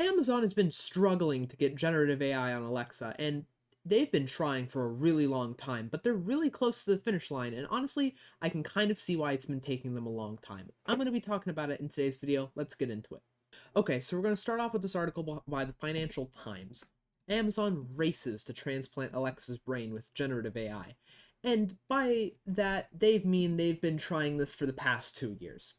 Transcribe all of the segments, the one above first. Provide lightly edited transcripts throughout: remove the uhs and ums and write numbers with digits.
Amazon has been struggling to get generative AI on Alexa, and they've been trying for a really long time, but they're really close to the finish line, and honestly, I can kind of see why it's been taking them a long time. I'm going to be talking about it in today's video. Let's get into it. Okay, so we're going to start off with this article by the Financial Times. Amazon races to transplant Alexa's brain with generative AI. And by that, they've been trying this for the past 2 years.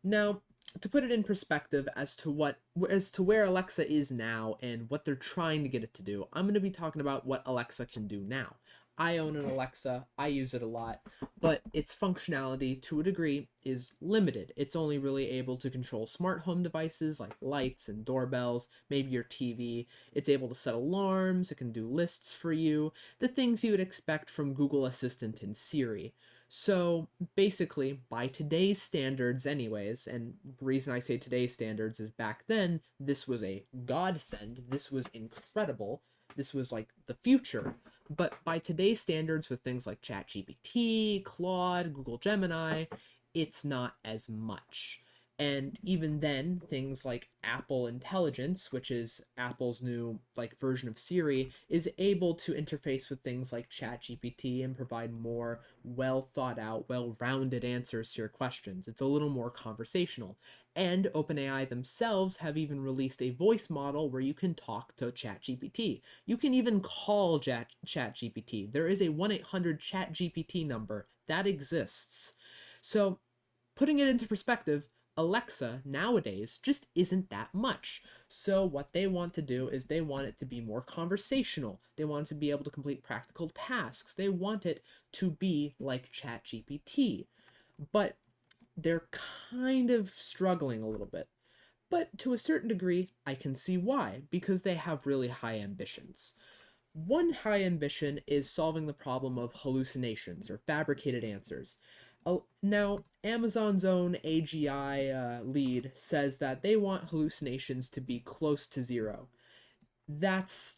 Now, to put it in perspective as to where Alexa is now and what they're trying to get it to do, I'm going to be talking about what Alexa can do now. I own an Alexa, I use it a lot, but its functionality to a degree is limited. It's only really able to control smart home devices like lights and doorbells, maybe your TV. It's able to set alarms, it can do lists for you, the things you would expect from Google Assistant and Siri. So basically, by today's standards anyways, and the reason I say today's standards is back then, this was a godsend, this was incredible, this was like the future. But by today's standards with things like ChatGPT, Claude, Google Gemini, it's not as much. And even then, things like Apple Intelligence, which is Apple's new version of Siri, is able to interface with things like ChatGPT and provide more well thought out, well-rounded answers to your questions. It's a little more conversational. And OpenAI themselves have even released a voice model where you can talk to ChatGPT. You can even call ChatGPT. There is a 1-800-ChatGPT number that exists. So, putting it into perspective, Alexa nowadays just isn't that much. So what they want to do is they want it to be more conversational. They want it to be able to complete practical tasks. They want it to be like ChatGPT. But they're kind of struggling a little bit. But to a certain degree, I can see why, because they have really high ambitions. One high ambition is solving the problem of hallucinations or fabricated answers. Now, Amazon's own AGI lead says that they want hallucinations to be close to zero. That's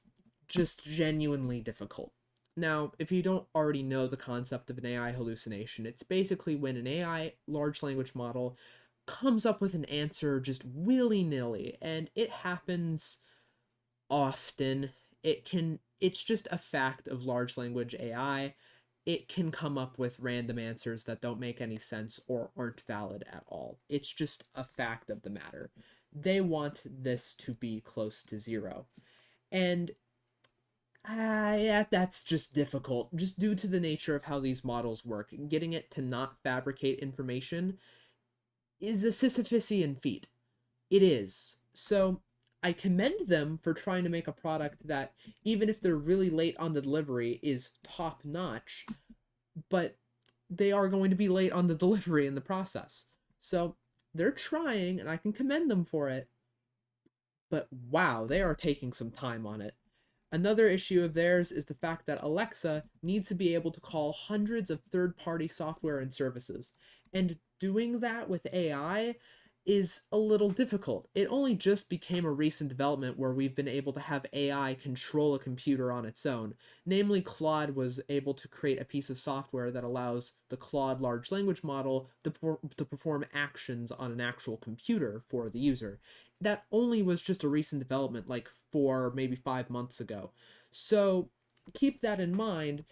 just genuinely difficult. Now, if you don't already know the concept of an AI hallucination, it's basically when an AI large language model comes up with an answer just willy-nilly, and it happens often. It's just a fact of large language AI. It can come up with random answers that don't make any sense or aren't valid at all. It's just a fact of the matter. They want this to be close to zero. And yeah, that's just difficult, just due to the nature of how these models work. Getting it to not fabricate information is a Sisyphean feat. It is. So I commend them for trying to make a product that, even if they're really late on the delivery, is top notch, but they are going to be late on the delivery in the process. So they're trying, and I can commend them for it, but wow, they are taking some time on it. Another issue of theirs is the fact that Alexa needs to be able to call hundreds of third-party software and services, and doing that with AI is a little difficult. It only just became a recent development where we've been able to have AI control a computer on its own. Namely, Claude was able to create a piece of software that allows the Claude large language model to perform actions on an actual computer for the user. That only was just a recent development, like 4, maybe 5 months ago. So keep that in mind.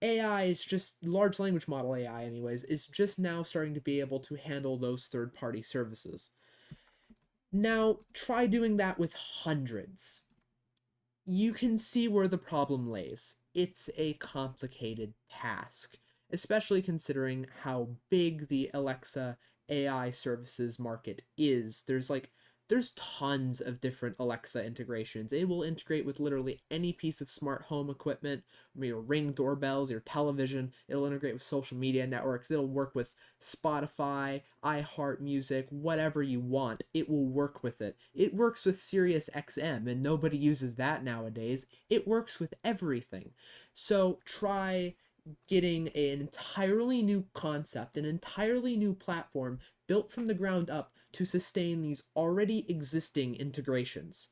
AI is just, large language model AI anyways, is just now starting to be able to handle those third-party services. Now, try doing that with hundreds. You can see where the problem lays. It's a complicated task, especially considering how big the Alexa AI services market is. There's tons of different Alexa integrations. It will integrate with literally any piece of smart home equipment, your Ring doorbells, your television. It'll integrate with social media networks. It'll work with Spotify, iHeart Music, whatever you want. It will work with it. It works with Sirius XM, and nobody uses that nowadays. It works with everything. So try getting an entirely new concept, an entirely new platform built from the ground up to sustain these already existing integrations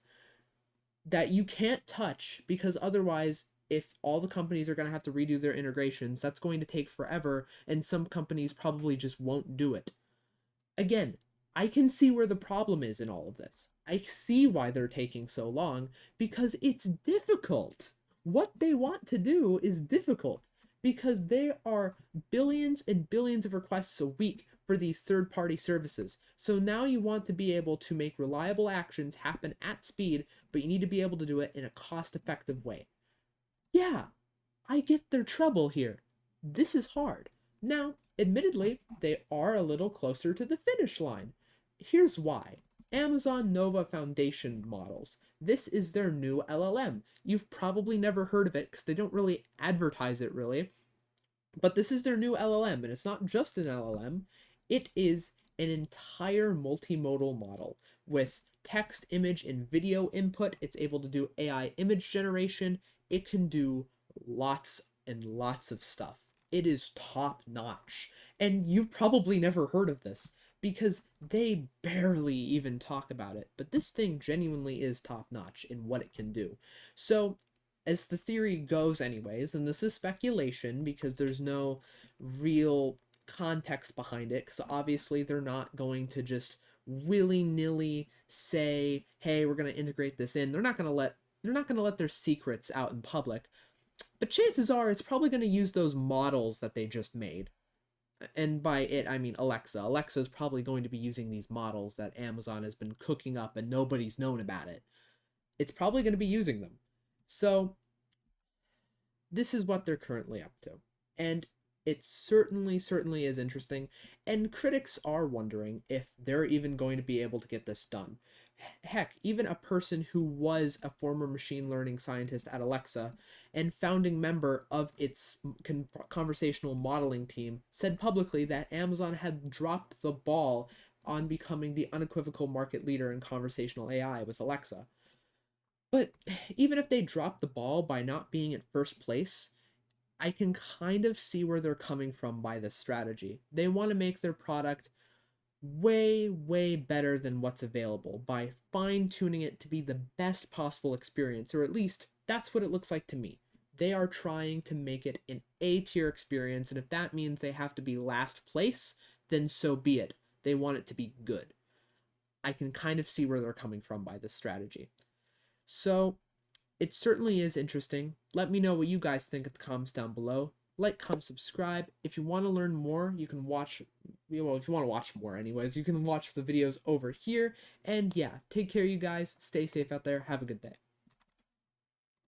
that you can't touch, because otherwise, if all the companies are going to have to redo their integrations, that's going to take forever, and some companies probably just won't do it. Again, I can see where the problem is in all of this. I see why they're taking so long, because it's difficult. What they want to do is difficult because there are billions and billions of requests a week for these third party services. So now you want to be able to make reliable actions happen at speed, but you need to be able to do it in a cost effective way. Yeah, I get their trouble here. This is hard. Now, admittedly, they are a little closer to the finish line. Here's why. Amazon Nova Foundation models. This is their new LLM. You've probably never heard of it because they don't really advertise it really, but this is their new LLM, and it's not just an LLM, it is an entire multimodal model with text, image, and video input. It's able to do AI image generation. It can do lots and lots of stuff. It is top notch. And you've probably never heard of this because they barely even talk about it. But this thing genuinely is top notch in what it can do. So as the theory goes anyways, and this is speculation because there's no real context behind it, because obviously they're not going to just willy-nilly say, hey, we're going to integrate this in. They're not going to let their secrets out in public, but chances are it's probably going to use those models that they just made. And by it I mean Alexa. Alexa is probably going to be using these models that Amazon has been cooking up and nobody's known about it. It's probably going to be using them. So this is what they're currently up to. And it certainly is interesting. And critics are wondering if they're even going to be able to get this done. Heck, even a person who was a former machine learning scientist at Alexa and founding member of its conversational modeling team said publicly that Amazon had dropped the ball on becoming the unequivocal market leader in conversational AI with Alexa. But even if they drop the ball by not being at first place, I can kind of see where they're coming from by this strategy. They want to make their product way better than what's available by fine tuning it to be the best possible experience, or at least that's what it looks like to me. They are trying to make it an A tier experience, and if that means they have to be last place, then so be it. They want it to be good. I can kind of see where they're coming from by this strategy. So, it certainly is interesting. Let me know what you guys think in the comments down below. Like, comment, subscribe. If you want to learn more, you can watch, well, if you want to watch more anyways, you can watch the videos over here. And yeah, take care you guys. Stay safe out there. Have a good day.